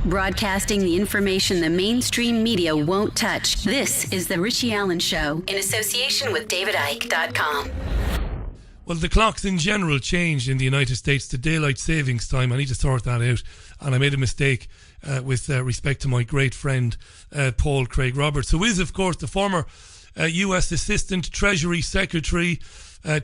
Broadcasting the information the mainstream media won't touch. This is The Richie Allen Show in association with DavidIke.com. Well, the clocks in general changed in the United States to daylight savings time. I need to sort that out. And I made a mistake with respect to my great friend, Paul Craig Roberts, who is, of course, the former US Assistant Treasury Secretary,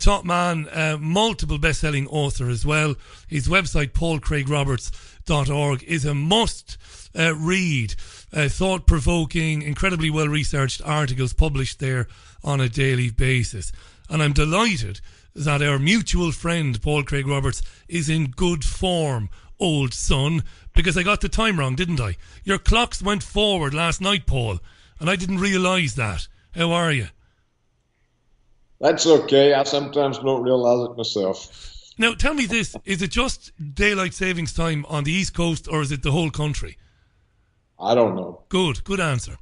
top man, multiple best-selling author as well. His website, paulcraigroberts.org, is a must read. Thought-provoking, incredibly well-researched articles published there on a daily basis. And I'm delighted that our mutual friend, Paul Craig Roberts, is in good form, old son, because I got the time wrong, didn't I? Your clocks went forward last night, Paul, and I didn't realise that. How are you? That's okay. I sometimes don't realize it myself. Now, tell me this. Is it just daylight savings time on the East Coast, or is it the whole country? I don't know. Good answer.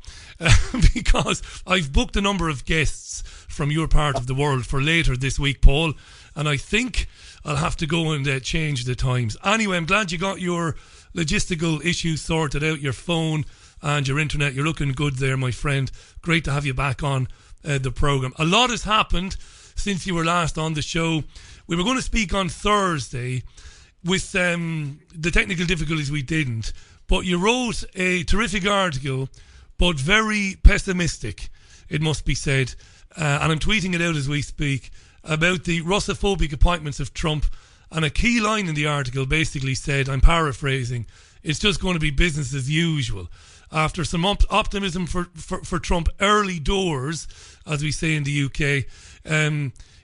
Because I've booked a number of guests from your part of the world for later this week, Paul, and I think I'll have to go and change the times. Anyway, I'm glad you got your logistical issues sorted out, your phone and your internet. You're looking good there, my friend. Great to have you back on the programme. A lot has happened since you were last on the show. We were going to speak on Thursday. With the technical difficulties, we didn't. But you wrote a terrific article, but very pessimistic, it must be said, and I'm tweeting it out as we speak, about the Russophobic appointments of Trump. And a key line in the article basically said, I'm paraphrasing, it's just going to be business as usual. After some optimism for Trump early doors, as we say in the UK,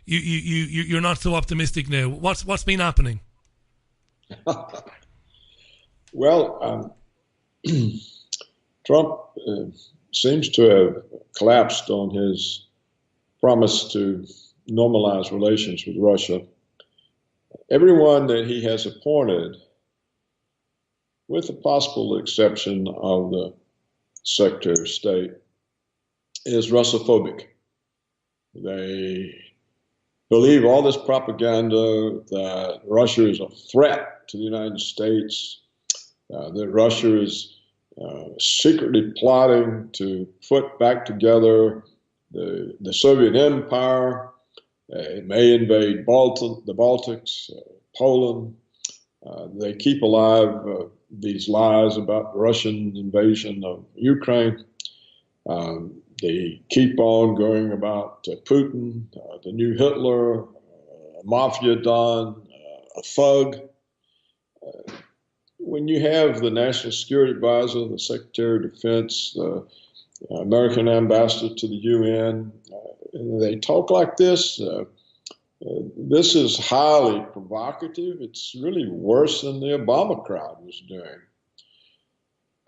you're not so optimistic now. What's been happening? Well, Trump seems to have collapsed on his promise to normalize relations with Russia. Everyone that he has appointed, with the possible exception of the Secretary of State, is Russophobic. They believe all this propaganda that Russia is a threat to the United States, that Russia is secretly plotting to put back together the Soviet Empire. It may invade the Baltics, Poland. They keep alive these lies about the Russian invasion of Ukraine. They keep on going about Putin, the new Hitler, a mafia don, a thug. When you have the National Security Advisor, the Secretary of Defense, the American ambassador to the UN, they talk like this. This is highly provocative. It's really worse than the Obama crowd was doing.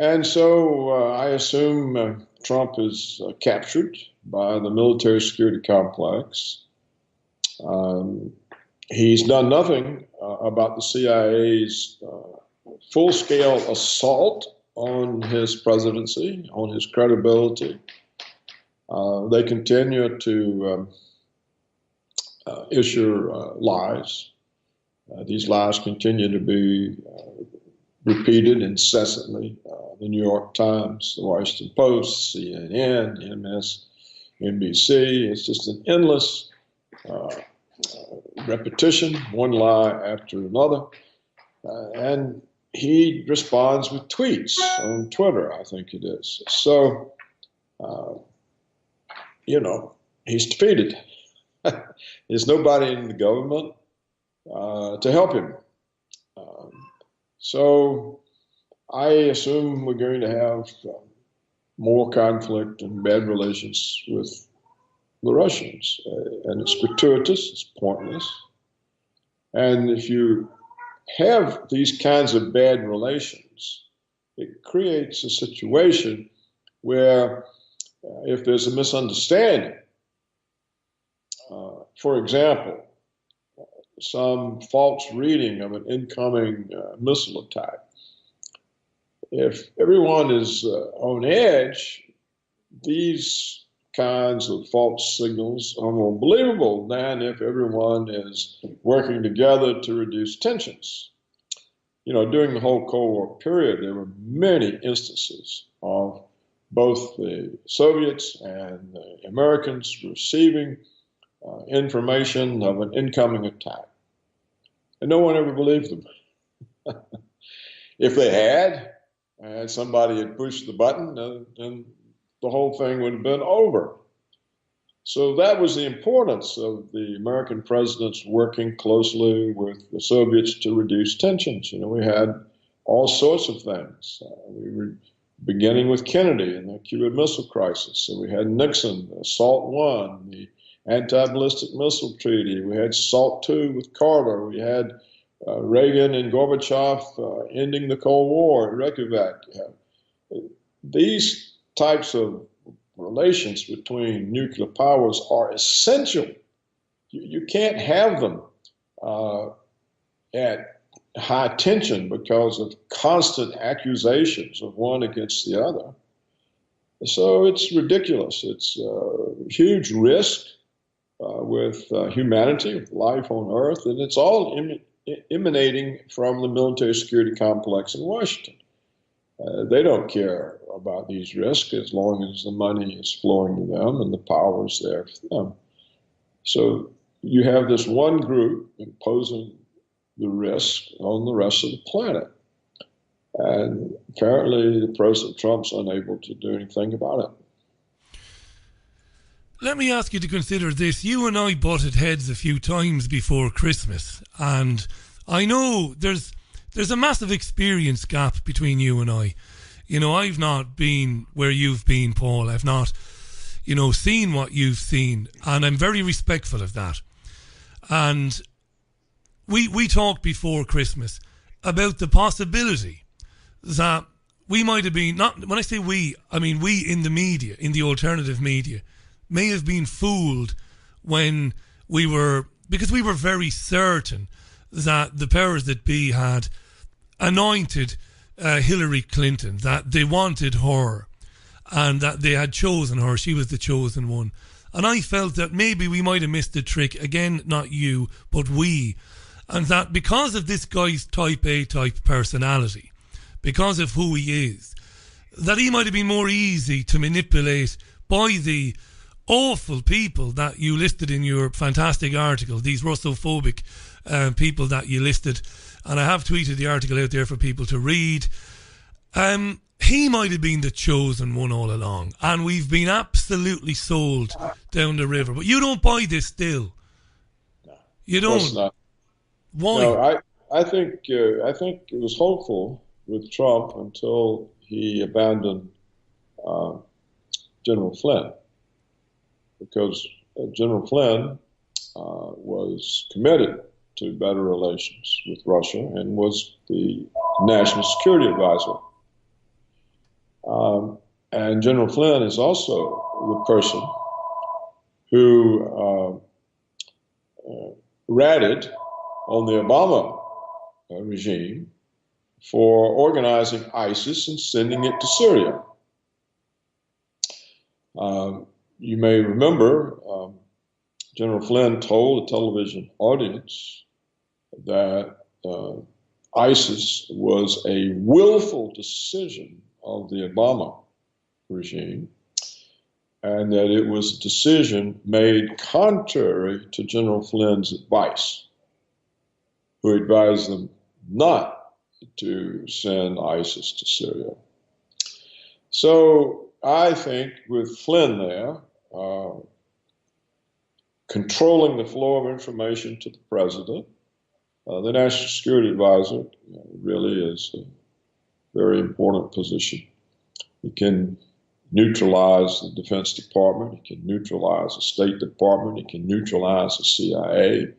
And so I assume Trump is captured by the military security complex. He's done nothing about the CIA's full-scale assault on his presidency, on his credibility. They continue to issue lies. These lies continue to be repeated incessantly. The New York Times, the Washington Post, CNN, MSNBC. It's just an endless repetition, one lie after another. And he responds with tweets on Twitter, I think it is. So, he's defeated. There's nobody in the government to help him. So I assume we're going to have more conflict and bad relations with the Russians. And it's gratuitous, it's pointless. And if you have these kinds of bad relations, it creates a situation where if there's a misunderstanding, for example, some false reading of an incoming missile attack, if everyone is on edge, these kinds of false signals are more believable than if everyone is working together to reduce tensions. during the whole Cold War period, there were many instances of both the Soviets and the Americans receiving information of an incoming attack. And no one ever believed them. If they had, and somebody had pushed the button, then the whole thing would have been over. So that was the importance of the American presidents working closely with the Soviets to reduce tensions. We had all sorts of things. We were beginning with Kennedy and the Cuban Missile Crisis. So we had Nixon, SALT I, the Anti-Ballistic Missile Treaty. We had SALT II with Carter. We had Reagan and Gorbachev ending the Cold War, Reykjavik. These types of relations between nuclear powers are essential. You can't have them at high tension because of constant accusations of one against the other. So it's ridiculous. It's a huge risk with humanity, with life on Earth, and it's all emanating from the military security complex in Washington. They don't care about these risks as long as the money is flowing to them and the power is there for them. So you have this one group imposing the risk on the rest of the planet. And apparently President Trump's unable to do anything about it. Let me ask you to consider this. You and I butted heads a few times before Christmas, and I know there's a massive experience gap between you and I. I've not been where you've been, Paul. I've not, seen what you've seen, and I'm very respectful of that. And we talked before Christmas about the possibility that we might have been, not when I say we, I mean we in the media, in the alternative media, may have been fooled when because we were very certain that the powers that be had anointed Hillary Clinton, that they wanted her and that they had chosen her. She was the chosen one. And I felt that maybe we might have missed the trick. Again, not you, but we. And that because of this guy's type A type personality, because of who he is, that he might have been more easy to manipulate by the awful people that you listed in your fantastic article, these Russophobic people that you listed. And I have tweeted the article out there for people to read. He might have been the chosen one all along, and we've been absolutely sold down the river. But you don't buy this still. No, you don't. Of course not. Why? No, I think it was hopeful with Trump until he abandoned General Flynn, because General Flynn was committed to better relations with Russia and was the national security advisor. And General Flynn is also the person who ratted on the Obama regime for organizing ISIS and sending it to Syria. You may remember General Flynn told a television audience that ISIS was a willful decision of the Obama regime, and that it was a decision made contrary to General Flynn's advice, who advised them not to send ISIS to Syria. So I think with Flynn there, controlling the flow of information to the president, the national security advisor really is a very important position. He can neutralize the Defense Department, he can neutralize the State Department, he can neutralize the CIA.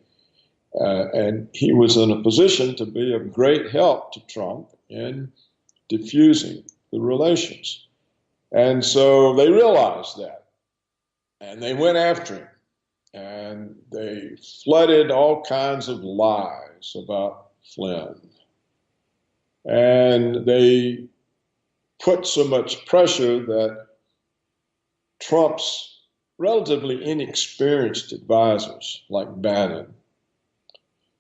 And he was in a position to be of great help to Trump in diffusing the relations. And so they realized that, and they went after him. And they flooded all kinds of lies about Flynn. And they put so much pressure that Trump's relatively inexperienced advisors, like Bannon,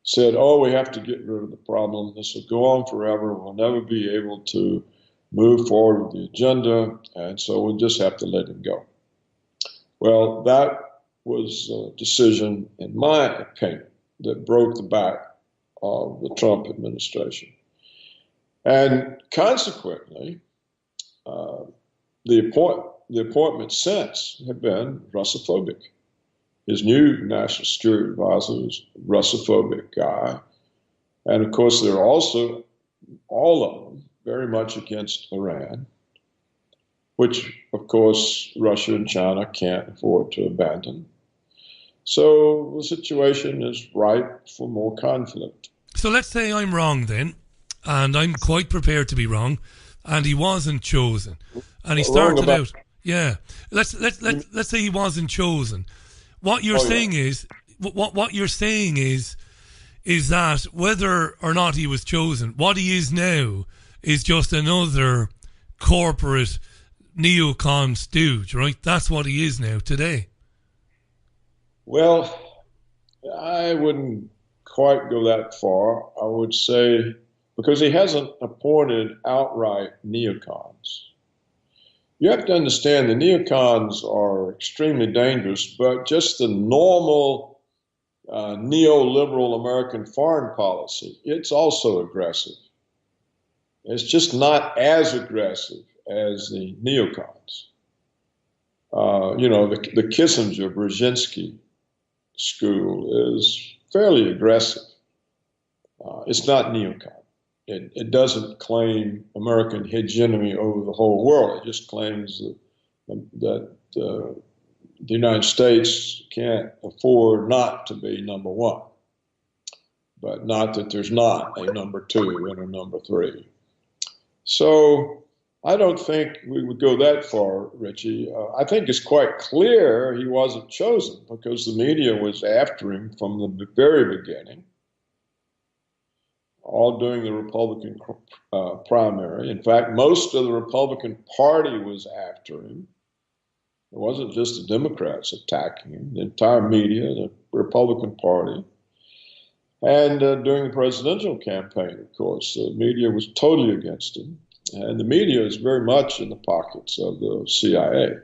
said, oh, we have to get rid of the problem. This will go on forever. We'll never be able to move forward with the agenda, and so we'll just have to let him go. Well, that was a decision, in my opinion, that broke the back of the Trump administration. And consequently, the appointments since have been Russophobic. His new national security advisor is a Russophobic guy. And of course, they're also, all of them, very much against Iran, which, of course, Russia and China can't afford to abandon. So the situation is ripe for more conflict. So let's say I'm wrong then, and I'm quite prepared to be wrong, and he wasn't chosen, and he started out. Yeah, let's say he wasn't chosen. What you're saying is, what you're saying is that whether or not he was chosen, what he is now is just another corporate neocon stooge, right? That's what he is now today. Well, I wouldn't quite go that far. I would say, because he hasn't appointed outright neocons. You have to understand the neocons are extremely dangerous, but just the normal neoliberal American foreign policy, it's also aggressive. It's just not as aggressive as the neocons. The Kissinger-Brzezinski school is fairly aggressive. It's not neocon. It doesn't claim American hegemony over the whole world. It just claims that the United States can't afford not to be number one, but not that there's not a number two and a number three. So I don't think we would go that far, Richie. I think it's quite clear he wasn't chosen because the media was after him from the very beginning, all during the Republican primary. In fact, most of the Republican Party was after him. It wasn't just the Democrats attacking him, the entire media, the Republican Party. And during the presidential campaign, of course, the media was totally against him. And the media is very much in the pockets of the CIA.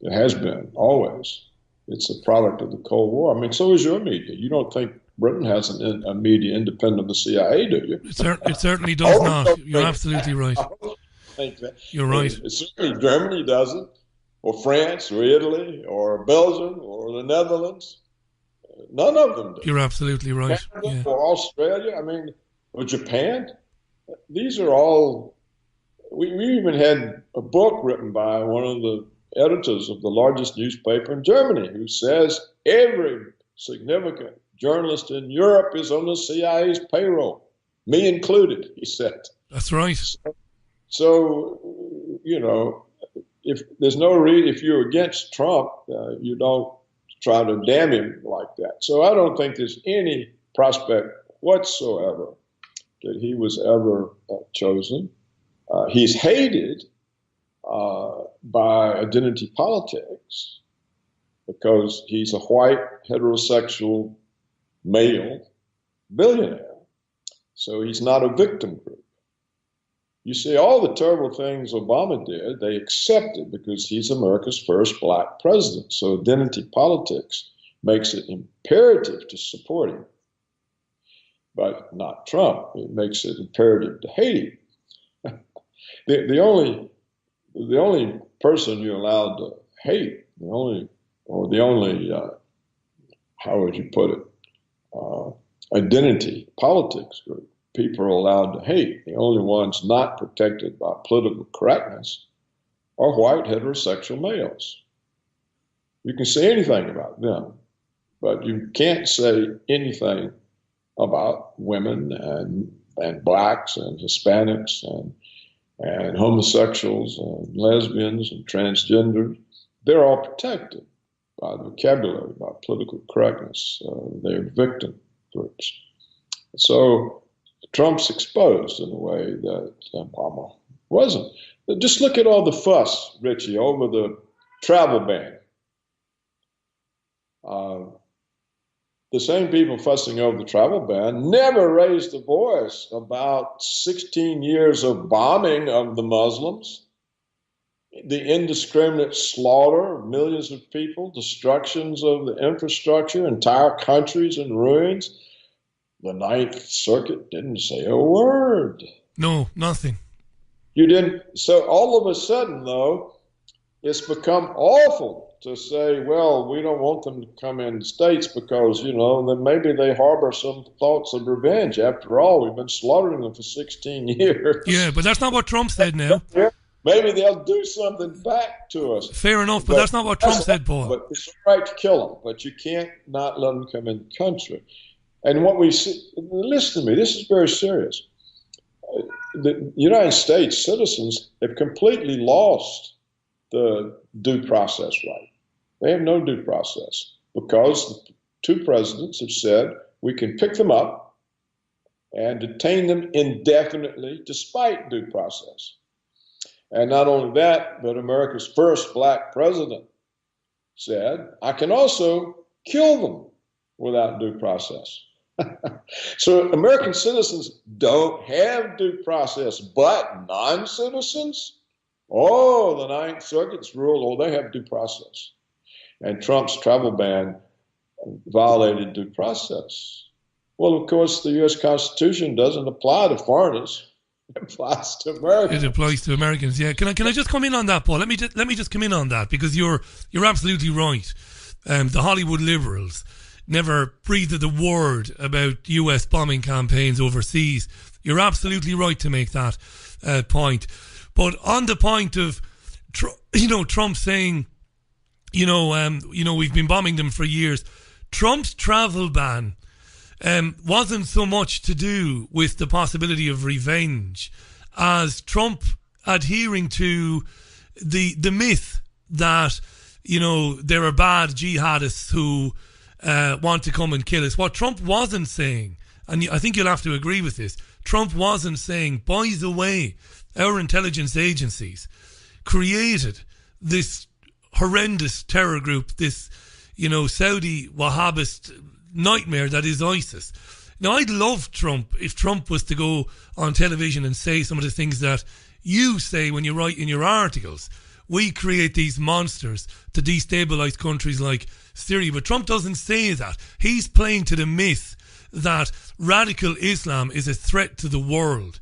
It has been, always. It's a product of the Cold War. I mean, so is your media. You don't think Britain has a media independent of the CIA, do you? It certainly does not. You're absolutely right. You're right. Certainly Germany doesn't, or France, or Italy, or Belgium, or the Netherlands. None of them do. You're absolutely right. Canada, or Australia, I mean, or Japan. These are all... We even had a book written by one of the editors of the largest newspaper in Germany who says every significant journalist in Europe is on the CIA's payroll, me included, he said. That's right. So if there's no reason, if you're against Trump, you don't try to damn him like that. So I don't think there's any prospect whatsoever that he was ever chosen. He's hated by identity politics because he's a white, heterosexual, male billionaire. So he's not a victim group. You see, all the terrible things Obama did, they accepted because he's America's first black president. So identity politics makes it imperative to support him, but not Trump. It makes it imperative to hate him. The only person you're allowed to hate, how would you put it, identity politics group, people are allowed to hate. The only ones not protected by political correctness are white heterosexual males. You can say anything about them, but you can't say anything about women and blacks and Hispanics and homosexuals and lesbians and transgenders. They're all protected by the vocabulary, by political correctness. They're victim groups. So Trump's exposed in a way that Obama wasn't. But just look at all the fuss, Richie, over the travel ban. the same people fussing over the travel ban never raised a voice about 16 years of bombing of the Muslims, the indiscriminate slaughter of millions of people, destructions of the infrastructure, entire countries in ruins. The Ninth Circuit didn't say a word. No, nothing. You didn't. So all of a sudden, though, it's become awful to say, well, we don't want them to come in the States because, then maybe they harbor some thoughts of revenge. After all, we've been slaughtering them for 16 years. Yeah, but that's not what Trump said now. Maybe they'll do something back to us. Fair enough, but that's not what Trump said, Paul. But it's all right to kill them, but you can't not let them come in the country. And what we see, listen to me, this is very serious. The United States citizens have completely lost the due process right. They have no due process because the two presidents have said we can pick them up and detain them indefinitely despite due process. And not only that, but America's first black president said, I can also kill them without due process. So American citizens don't have due process, but non-citizens, the Ninth Circuit's ruled, they have due process. And Trump's travel ban violated due process. Well, of course, the U.S. Constitution doesn't apply to foreigners. It applies to Americans. It applies to Americans, yeah. Can I just come in on that, Paul? Let me just come in on that because you're absolutely right. The Hollywood liberals never breathed a word about U.S. bombing campaigns overseas. You're absolutely right to make that point. But on the point of, Trump saying, we've been bombing them for years. Trump's travel ban wasn't so much to do with the possibility of revenge as Trump adhering to the myth that, there are bad jihadists who want to come and kill us. What Trump wasn't saying, and I think you'll have to agree with this, Trump wasn't saying, by the way, our intelligence agencies created this horrendous terror group, this, Saudi Wahhabist nightmare that is ISIS. Now, I'd love Trump if Trump was to go on television and say some of the things that you say when you write in your articles. We create these monsters to destabilize countries like Syria. But Trump doesn't say that. He's playing to the myth that radical Islam is a threat to the world.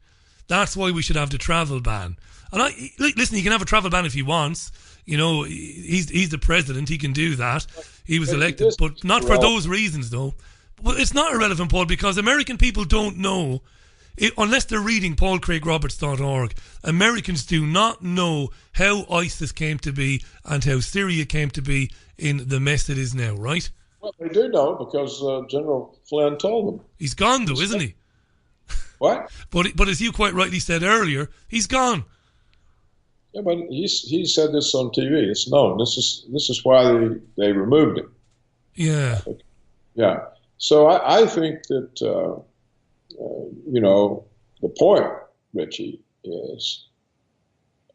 That's why we should have the travel ban. And listen, he can have a travel ban if he wants. He's the president. He can do that. He was elected, but not for those reasons, though. But it's not irrelevant, Paul, because American people don't know, unless they're reading paulcraigroberts.org, Americans do not know how ISIS came to be and how Syria came to be in the mess it is now, right? Well, they do know because General Flynn told them. He's gone, though, isn't he? What? But as you quite rightly said earlier, he's gone. Yeah, but he said this on TV. It's known. This is why they removed him. Yeah. Yeah. So I think that the point, Richie, is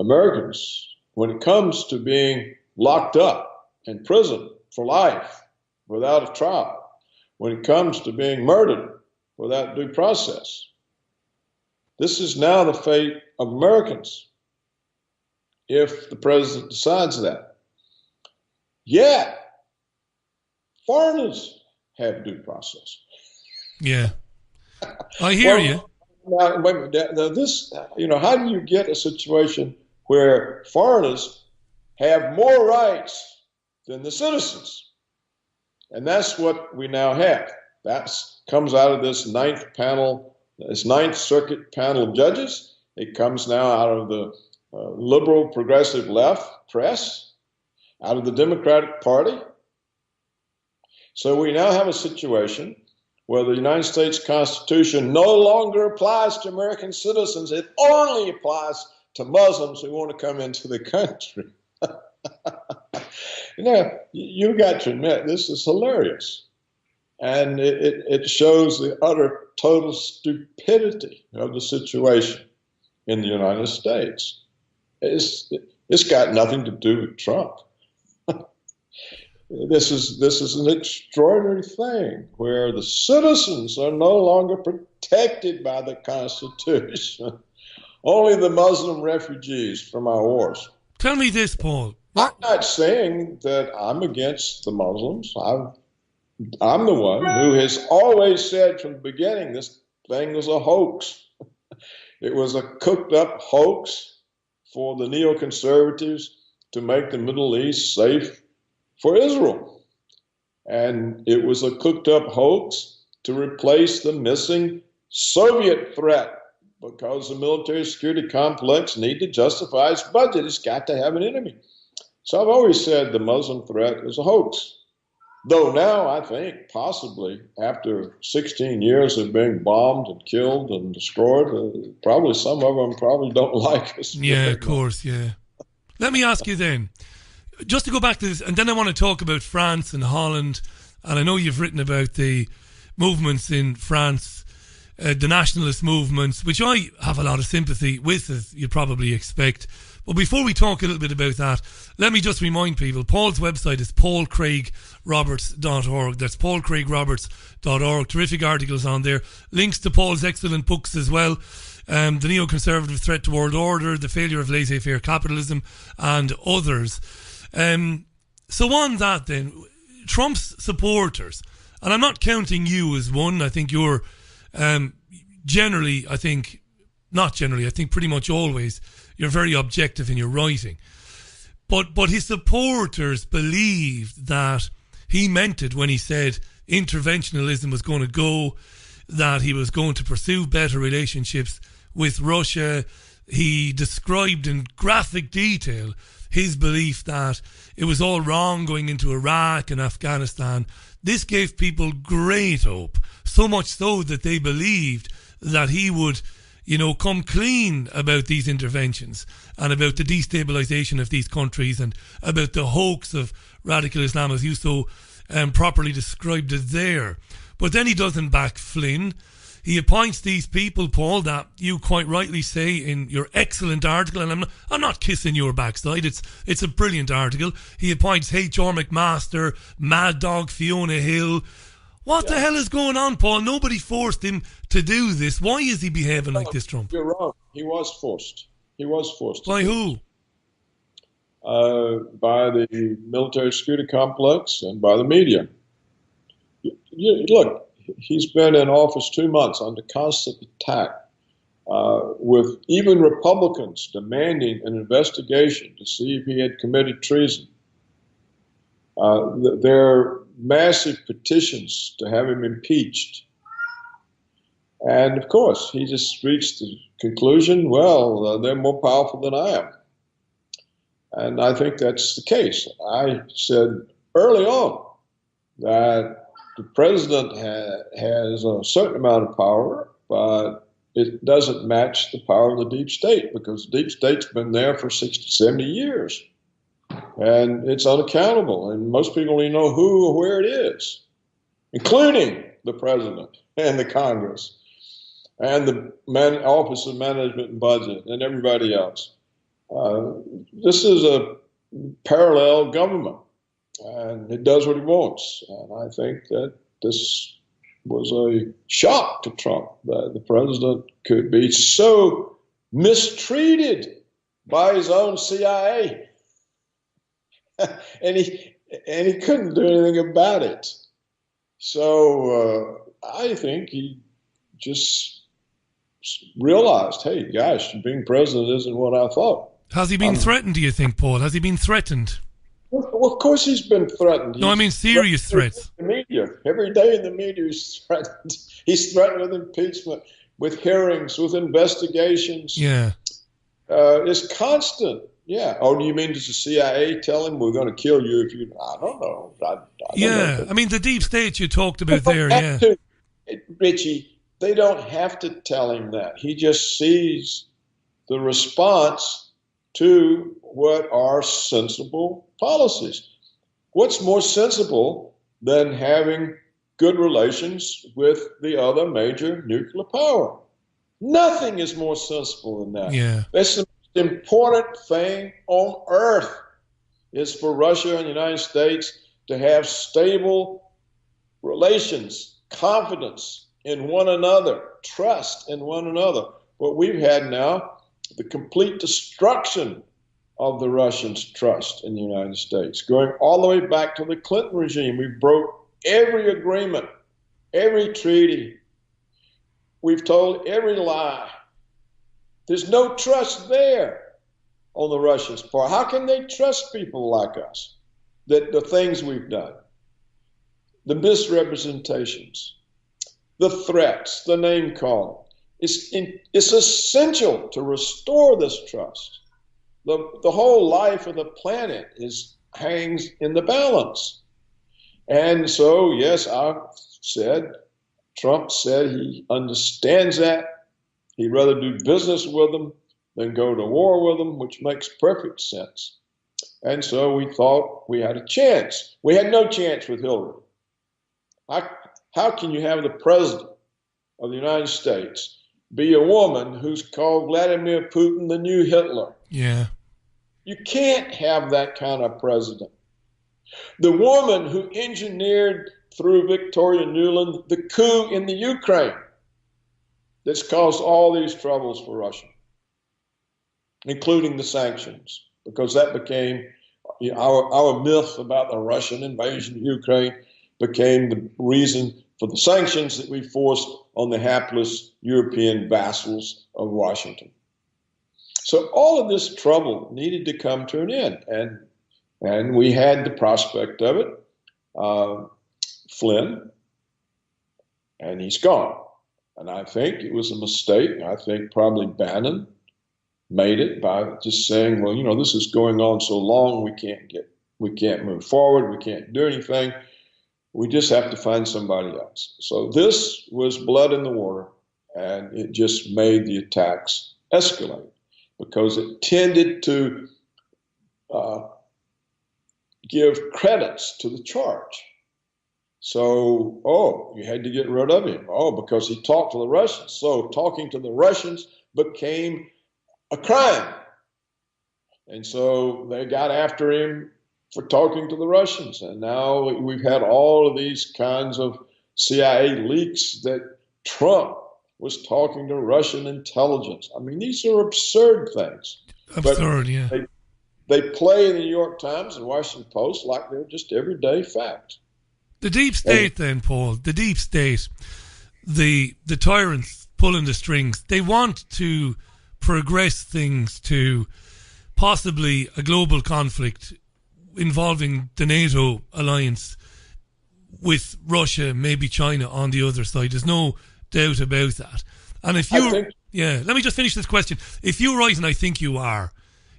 Americans, when it comes to being locked up in prison for life without a trial, when it comes to being murdered without due process, this is now the fate of Americans if the president decides that. Yet, foreigners have due process. Yeah. I hear you. Now, wait a minute. Now this, how do you get a situation where foreigners have more rights than the citizens? And that's what we now have. That comes out of this Ninth Circuit panel of judges. It comes now out of the liberal progressive left press, out of the Democratic Party. So we now have a situation where the United States Constitution no longer applies to American citizens. It only applies to Muslims who want to come into the country. You've got to admit, this is hilarious. And it shows the utter total stupidity of the situation in the United States. It's got nothing to do with Trump. this is an extraordinary thing where the citizens are no longer protected by the Constitution. Only the Muslim refugees from our wars. Tell me this, Paul. I'm not saying that I'm against the Muslims. I'm the one who has always said from the beginning this thing was a hoax. It was a cooked-up hoax for the neoconservatives to make the Middle East safe for Israel. And it was a cooked-up hoax to replace the missing Soviet threat, because the military security complex need to justify its budget. It's got to have an enemy. So I've always said the Muslim threat is a hoax. Though now I think possibly after 16 years of being bombed and killed and destroyed, probably some of them probably don't like us. Yeah, of course, yeah. Let me ask you then, just to go back to this, and then I want to talk about France and Holland, and I know you've written about the movements in France, the nationalist movements, which I have a lot of sympathy with, as you probably expect. But before we talk a little bit about that, let me just remind people, Paul's website is paulcraigroberts.org. That's paulcraigroberts.org. Terrific articles on there. Links to Paul's excellent books as well. The Neoconservative Threat to World Order, The Failure of Laissez-Faire Capitalism, and others. So on that then, Trump's supporters, and I'm not counting you as one, I think you're I think pretty much always, you're very objective in your writing. But his supporters believed that he meant it when he said interventionism was going to go, that he was going to pursue better relationships with Russia. He described in graphic detail his belief that it was all wrong going into Iraq and Afghanistan. This gave people great hope, so much so that they believed that he would, come clean about these interventions and about the destabilization of these countries and about the hoax of radical Islam, as you so properly described it there. But then he doesn't back Flynn. He appoints these people, Paul, that you quite rightly say in your excellent article, and I'm not kissing your backside, it's a brilliant article. He appoints H.R. McMaster, Mad Dog Fiona Hill. What the hell is going on, Paul? Nobody forced him to do this. Why is he behaving like this, Trump? You're wrong. He was forced. By who? By the military security complex and by the media. Look, he's been in office 2 months under constant attack, with even Republicans demanding an investigation to see if he had committed treason. There are massive petitions to have him impeached. And of course, he just reached the conclusion, they're more powerful than I am. And I think that's the case. I said early on that the president has a certain amount of power, but it doesn't match the power of the deep state, because the deep state's been there for 60, 70 years. And it's unaccountable. And most people only know who or where it is, including the president and the Congress and the Office of Management and Budget and everybody else. This is a parallel government, and it does what it wants. And I think that this was a shock to Trump, that the president could be so mistreated by his own CIA. and he couldn't do anything about it. So I think he just realized, hey, gosh, being president isn't what I thought. Has he been threatened, do you think, Paul? Has he been threatened? Well, of course he's been threatened. No, I mean serious threats. The media. Every day in the media he's threatened. He's threatened with impeachment, with hearings, with investigations. Yeah. It's constant. Yeah. Oh, do you mean does the CIA tell him we're going to kill you if you? I don't know. I don't know. I mean the deep state you talked about there. Yeah. Richie, they don't have to tell him that. He just sees the response to what are sensible policies. What's more sensible than having good relations with the other major nuclear power? Nothing is more sensible than that. Yeah. That's the important thing on earth, is for Russia and the United States to have stable relations, confidence in one another, trust in one another. What we've had now, the complete destruction of the Russians' trust in the United States, going all the way back to the Clinton regime. We broke every agreement, every treaty. We've told every lie. There's no trust there on the Russians' part. How can they trust people like us? That the things we've done, the misrepresentations, the threats, the name calling, it's essential to restore this trust. The whole life of the planet hangs in the balance. And so, yes, Trump said he understands that. He'd rather do business with them than go to war with them, which makes perfect sense. And so we thought we had a chance. We had no chance with Hillary. How can you have the president of the United States be a woman who's called Vladimir Putin the new Hitler? Yeah. You can't have that kind of president. The woman who engineered through Victoria Nuland the coup in the Ukraine that's caused all these troubles for Russia, including the sanctions, because that became our myth about the Russian invasion of Ukraine became the reason for the sanctions that we forced on the hapless European vassals of Washington. So all of this trouble needed to come to an end, and we had the prospect of it. Flynn, and he's gone. And I think it was a mistake. I think probably Bannon made it by just saying, well, this is going on so long, we can't move forward, we can't do anything. We just have to find somebody else. So this was blood in the water, and it just made the attacks escalate because it tended to give credits to the charge. So, you had to get rid of him. Because he talked to the Russians. So talking to the Russians became a crime. And so they got after him for talking to the Russians. And now we've had all of these kinds of CIA leaks that Trump was talking to Russian intelligence. I mean, these are absurd things. Absurd, yeah. They play in the New York Times and Washington Post like they're just everyday fact. The deep state then, Paul, the deep state, the tyrants pulling the strings, they want to progress things to possibly a global conflict involving the NATO alliance with Russia, maybe China on the other side. There's no doubt about that. And if let me just finish this question. If you're right, and I think you are,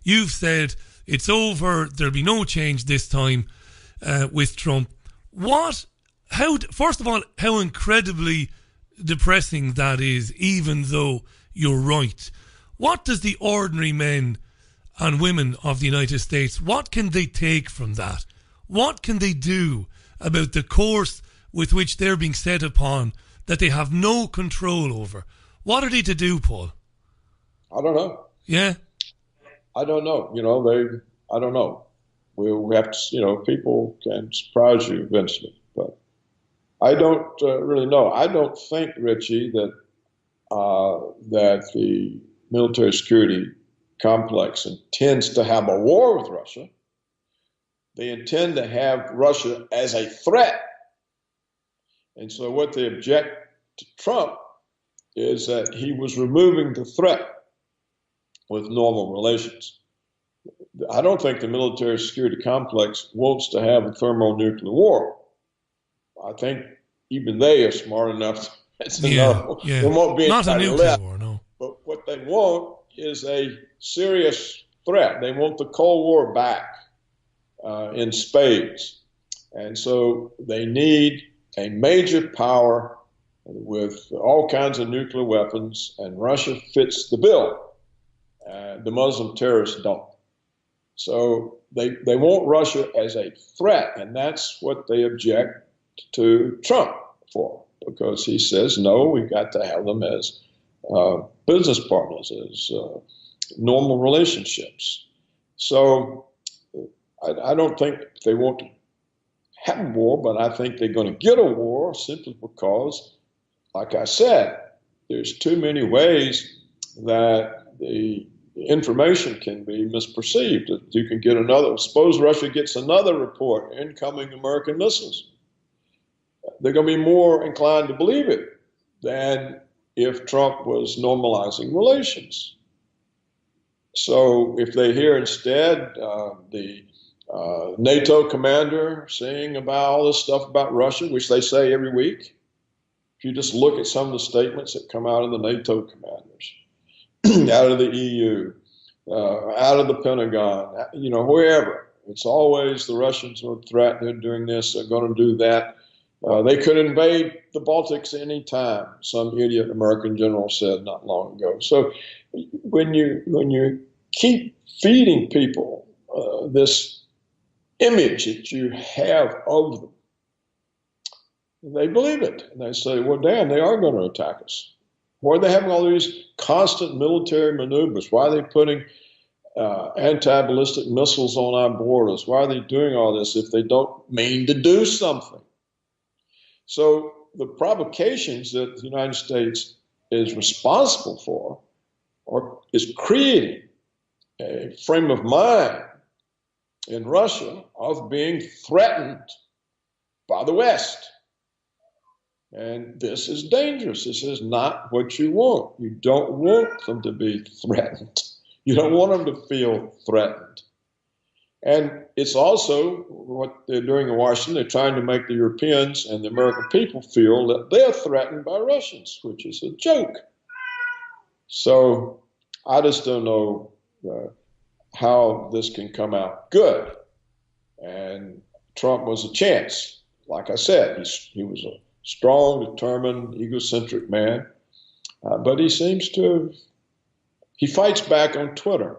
you've said it's over, there'll be no change this time with Trump. First of all, how incredibly depressing that is, even though you're right. What does the ordinary men and women of the United States, what can they take from that? What can they do about the course with which they're being set upon that they have no control over? What are they to do, Paul? I don't know. Yeah? I don't know. I don't know. We have to, people can surprise you eventually, but I don't really know. I don't think, Richie, that the military security complex intends to have a war with Russia. They intend to have Russia as a threat. And so what they object to Trump is that he was removing the threat with normal relations. I don't think the military security complex wants to have a thermonuclear war. I think even they are smart enough to know there won't be not a nuclear left. war, no. But what they want is a serious threat. They want the Cold War back in spades. And so they need a major power with all kinds of nuclear weapons, and Russia fits the bill. The Muslim terrorists don't. So they want Russia as a threat, and that's what they object to Trump for, because he says, no, we've got to have them as business partners, as normal relationships. So I don't think they want to have a war, but I think they're going to get a war simply because, like I said, there's too many ways that the information can be misperceived. You can get another, suppose Russia gets another report, incoming American missiles. They're going to be more inclined to believe it than if Trump was normalizing relations. So if they hear instead the NATO commander saying about all this stuff about Russia, which they say every week, if you just look at some of the statements that come out of the NATO commanders, out of the EU, out of the Pentagon, wherever, it's always the Russians are threatened, they're doing this, they're going to do that. They could invade the Baltics any time, some idiot American general said not long ago. So when you keep feeding people this image that you have of them, they believe it. And they say, well, damn, they are going to attack us. Why are they having all these constant military maneuvers? Why are they putting anti-ballistic missiles on our borders? Why are they doing all this if they don't mean to do something? So the provocations that the United States is responsible for is creating a frame of mind in Russia of being threatened by the West. And this is dangerous. This is not what you want. You don't want them to be threatened. You don't want them to feel threatened. And it's also what they're doing in Washington. They're trying to make the Europeans and the American people feel that they're threatened by Russians, which is a joke. So I just don't know how this can come out good. And Trump was a chance. Like I said, he was a strong, determined, egocentric man. But he seems to, he fights back on Twitter.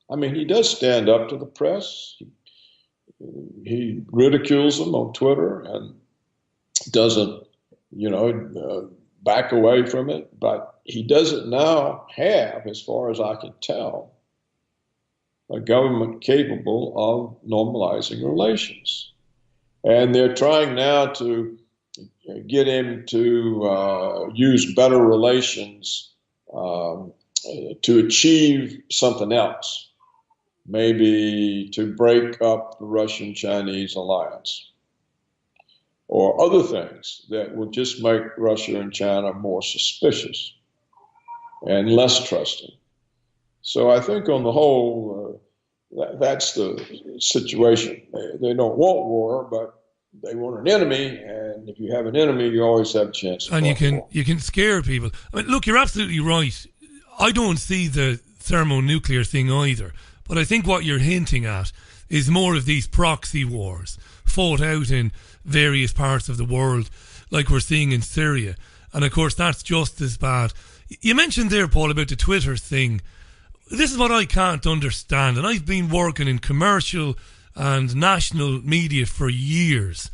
I mean, he does stand up to the press. He ridicules them on Twitter and doesn't, back away from it. But he doesn't now have, as far as I can tell, a government capable of normalizing relations. And they're trying now to get him to use better relations to achieve something else. Maybe to break up the Russian-Chinese alliance or other things that will just make Russia and China more suspicious and less trusting. So I think on the whole, that's the situation. They don't want war, but they want an enemy, and if you have an enemy, you always have a chance. And you can scare people. I mean, look, you're absolutely right. I don't see the thermonuclear thing either. But I think what you're hinting at is more of these proxy wars fought out in various parts of the world, like we're seeing in Syria. And of course, that's just as bad. You mentioned there, Paul, about the Twitter thing. This is what I can't understand. And I've been working in commercial and national media for years.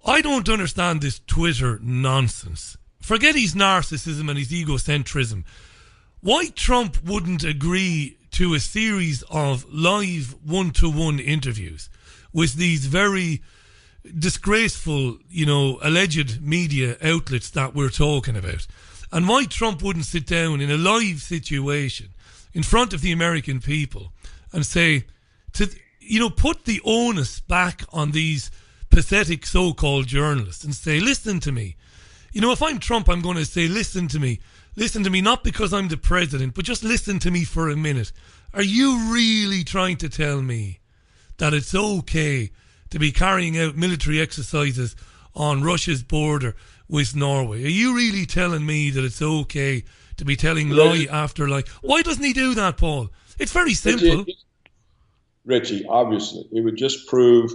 I don't understand this Twitter nonsense. Forget his narcissism and his egocentrism. Why Trump wouldn't agree to a series of live one-to-one interviews with these very disgraceful, alleged media outlets that we're talking about. And why Trump wouldn't sit down in a live situation in front of the American people and say, put the onus back on these pathetic so-called journalists and say, listen to me. If I'm Trump, I'm going to say, listen to me. Listen to me, not because I'm the president, but just listen to me for a minute. Are you really trying to tell me that it's okay to be carrying out military exercises on Russia's border with Norway? Are you really telling me that it's okay to be telling lie after lie? Why doesn't he do that, Paul? It's very simple. Richie, obviously, it would just prove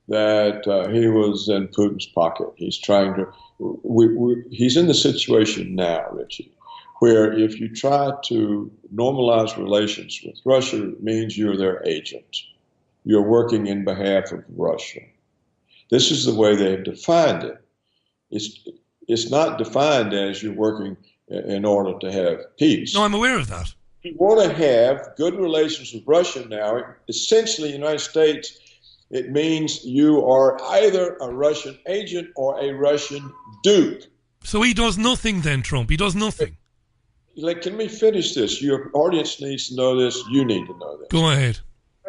that he was in Putin's pocket. He's trying to, he's in the situation now, Richie, where if you try to normalize relations with Russia, it means you're their agent. You're working in behalf of Russia. This is the way they have defined it. It's not defined as you're working in order to have peace. No, I'm aware of that. If you want to have good relations with Russia now, essentially the United States It means you are either a Russian agent or a Russian dupe. So he does nothing then, Trump. He does nothing. Like, can we finish this? Your audience needs to know this. You need to know this. Go ahead.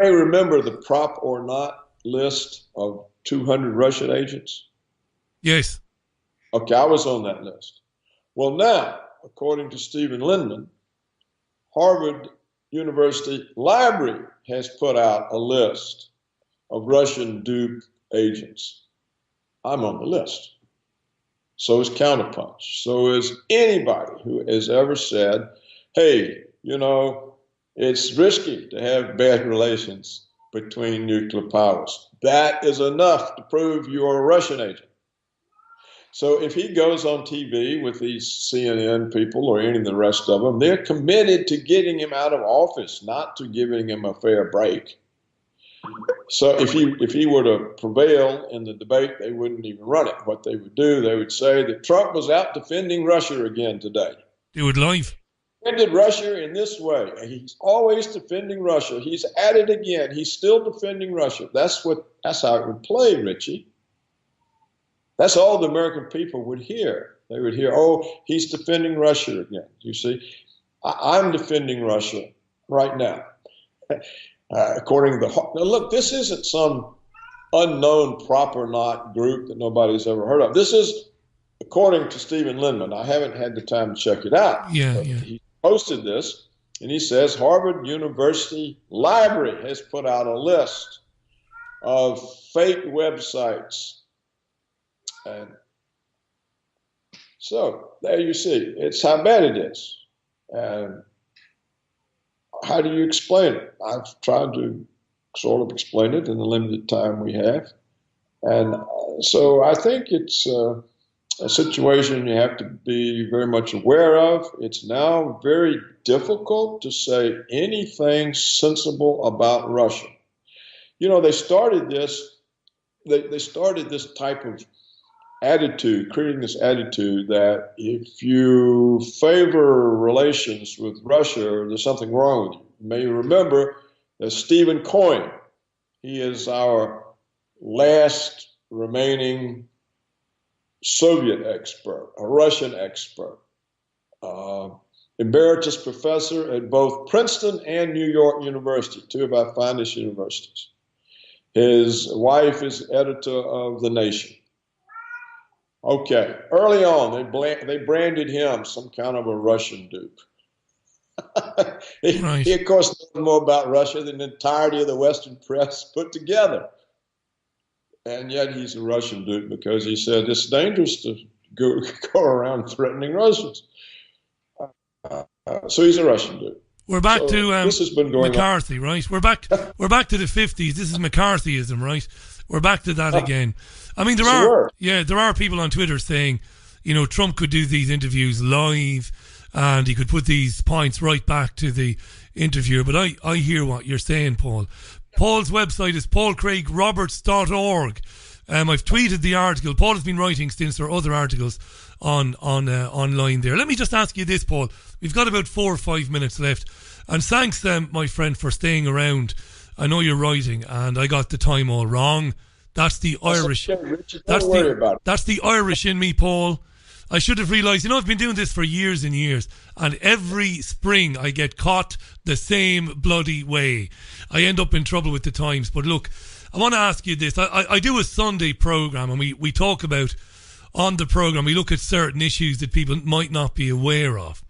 I remember the prop or not list of 200 Russian agents. Yes. Okay, I was on that list. Well, now, according to Stephen Lindman, Harvard University Library has put out a list of Russian dupe agents. I'm on the list. So is Counterpunch. So is anybody who has ever said, hey, you know, it's risky to have bad relations between nuclear powers. That is enough to prove you're a Russian agent. So if he goes on TV with these CNN people or any of the rest of them, they're committed to getting him out of office, not to giving him a fair break. So if he were to prevail in the debate, they wouldn't even run it. What they would do, they would say that Trump was out defending Russia again today. Do it live. Defended Russia in this way. He's always defending Russia. He's at it again. He's still defending Russia. That's how it would play, Richie. That's all the American people would hear. They would hear, oh, he's defending Russia again. You see, I'm defending Russia right now. According to now, look, this isn't some unknown prop or not group that nobody's ever heard of. This is, according to Stephen Lindman. I haven't had the time to check it out. Yeah. He posted this, and he says Harvard University Library has put out a list of fake websites. And so there you see, it's how bad it is. And how do you explain it? I've tried to sort of explain it in the limited time we have. And so I think it's a situation you have to be very much aware of. It's now very difficult to say anything sensible about Russia. You know, they started this type of attitude, creating this attitude that if you favor relations with Russia, there's something wrong with you. You may remember that Stephen Cohen, he is our last remaining Soviet expert, a Russian expert, emeritus professor at both Princeton and New York University, two of our finest universities. His wife is editor of The Nation. Okay, early on, they branded him some kind of a Russian dupe. He, of course, knows more about Russia than the entirety of the Western press put together. And yet he's a Russian dupe because he said it's dangerous to go around threatening Russians. So he's a Russian dupe. We're back to this has been going McCarthy, right? We're back to the 50s. This is McCarthyism, right? We're back to that again. I mean, there are people on Twitter saying, you know, Trump could do these interviews live and he could put these points right back to the interviewer. But I hear what you're saying, Paul. Paul's website is paulcraigroberts.org. I've tweeted the article. Paul has been writing since there are other articles online there. Let me just ask you this, Paul. We've got about 4 or 5 minutes left. And thanks, my friend, for staying around. I know you're writing, and I got the time all wrong. That's the Irish. Okay, Richard, don't worry about it. That's the Irish in me, Paul. I should have realised, you know, I've been doing this for years and years, and every spring I get caught the same bloody way. I end up in trouble with the Times. But look, I want to ask you this. I do a Sunday programme, and we talk about, on the programme, we look at certain issues that people might not be aware of.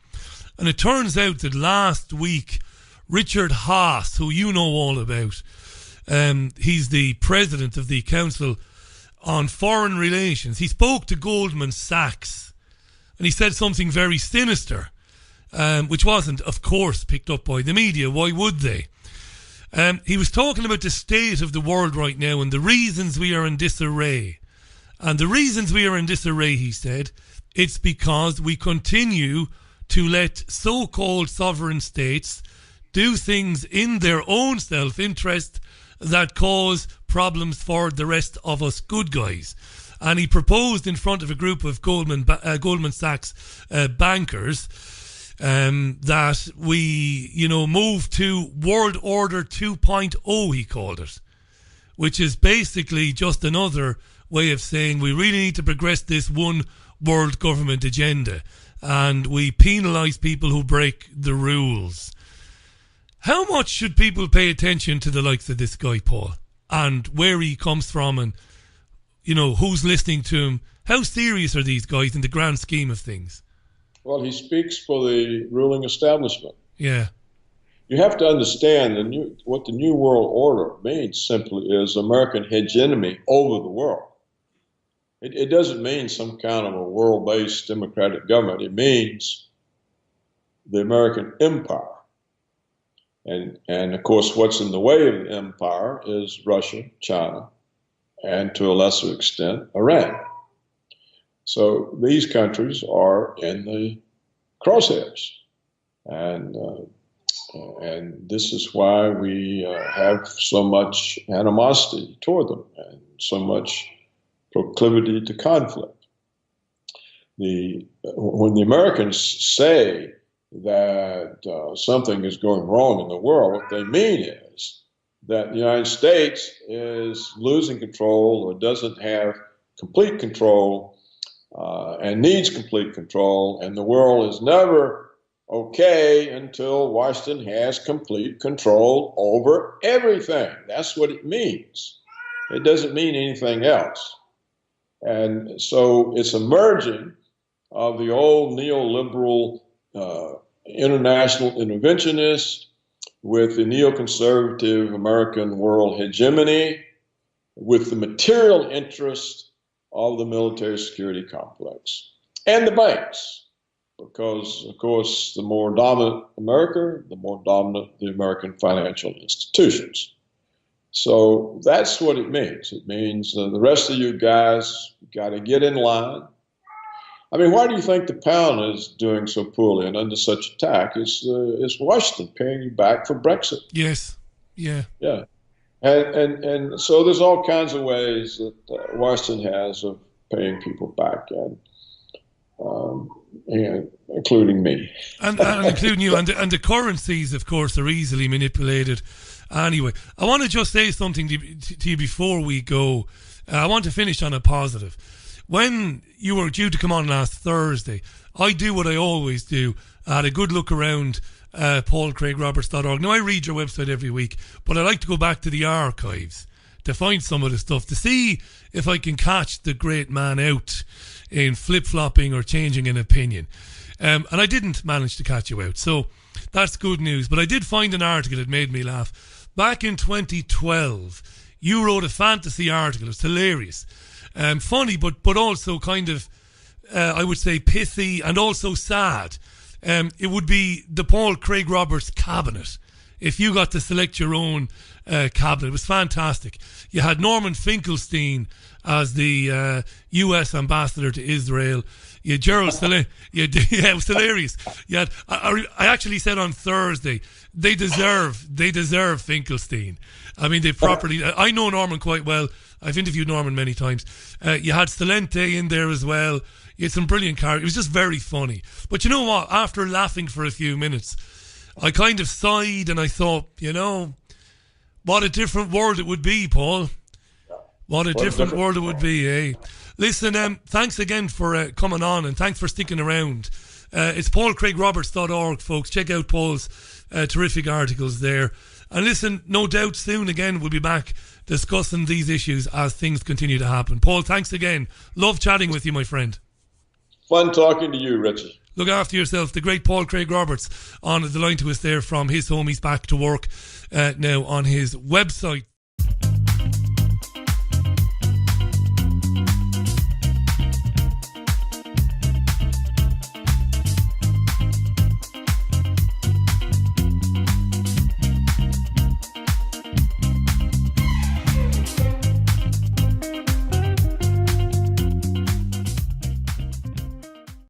And it turns out that last week, Richard Haas, who you know all about, he's the president of the Council on Foreign Relations. He spoke to Goldman Sachs and he said something very sinister, which wasn't, of course, picked up by the media. Why would they? He was talking about the state of the world right now and the reasons we are in disarray. And the reasons we are in disarray, he said, it's because we continue to let so-called sovereign states do things in their own self-interest that cause problems for the rest of us good guys. And he proposed in front of a group of Goldman Sachs bankers that we, you know, move to World Order 2.0, he called it, which is basically just another way of saying we really need to progress this one world government agenda, and we penalise people who break the rules. How much should people pay attention to the likes of this guy, Paul, and where he comes from, and, you know, who's listening to him? How serious are these guys in the grand scheme of things? Well, he speaks for the ruling establishment. Yeah. You have to understand what the New World Order means simply is American hegemony over the world. It doesn't mean some kind of a world-based democratic government. It means the American empire. And of course, what's in the way of the empire is Russia, China, and to a lesser extent, Iran. So these countries are in the crosshairs. And this is why we have so much animosity toward them and so much proclivity to conflict. When the Americans say that something is going wrong in the world, what they mean is that the United States is losing control or doesn't have complete control and needs complete control, and the world is never okay until Washington has complete control over everything. That's what it means. It doesn't mean anything else. And so it's a merging of the old neoliberal international interventionist with the neoconservative American world hegemony, with the material interest of the military security complex and the banks. Because, of course, the more dominant America, the more dominant the American financial institutions. So that's what it means. It means the rest of you guys got to get in line. I mean, why do you think the pound is doing so poorly and under such attack? It's Washington paying you back for Brexit. Yes. Yeah. Yeah. And so there's all kinds of ways that Washington has of paying people back, and including me. and including you. And the currencies, of course, are easily manipulated. Anyway, I want to just say something to you before we go. I want to finish on a positive. When you were due to come on last Thursday, I do what I always do. I had a good look around paulcraigroberts.org. Now, I read your website every week, but I like to go back to the archives to find some of the stuff, to see if I can catch the great man out in flip-flopping or changing an opinion. And I didn't manage to catch you out, so that's good news. But I did find an article that made me laugh. Back in 2012, you wrote a fantasy article. It was hilarious. Funny, but also kind of, I would say, pithy and also sad. It would be the Paul Craig Roberts cabinet. If you got to select your own cabinet, it was fantastic. You had Norman Finkelstein as the US ambassador to Israel. You had Gerald Saleh. Yeah, it was hilarious. You had, I actually said on Thursday, they deserve Finkelstein. I mean, they properly. I know Norman quite well. I've interviewed Norman many times. You had Salente in there as well. You had some brilliant characters. It was just very funny. But you know what? After laughing for a few minutes, I kind of sighed and I thought, you know, what a different world it would be, Paul. What a different world it would be, eh? Listen, thanks again for coming on, and thanks for sticking around. It's paulcraigroberts.org, folks. Check out Paul's terrific articles there. And listen, no doubt soon again we'll be back discussing these issues as things continue to happen. Paul, thanks again. Love chatting with you, my friend. Fun talking to you, Richie. Look after yourself. The great Paul Craig Roberts on the line to us there from his home. He's back to work now on his website.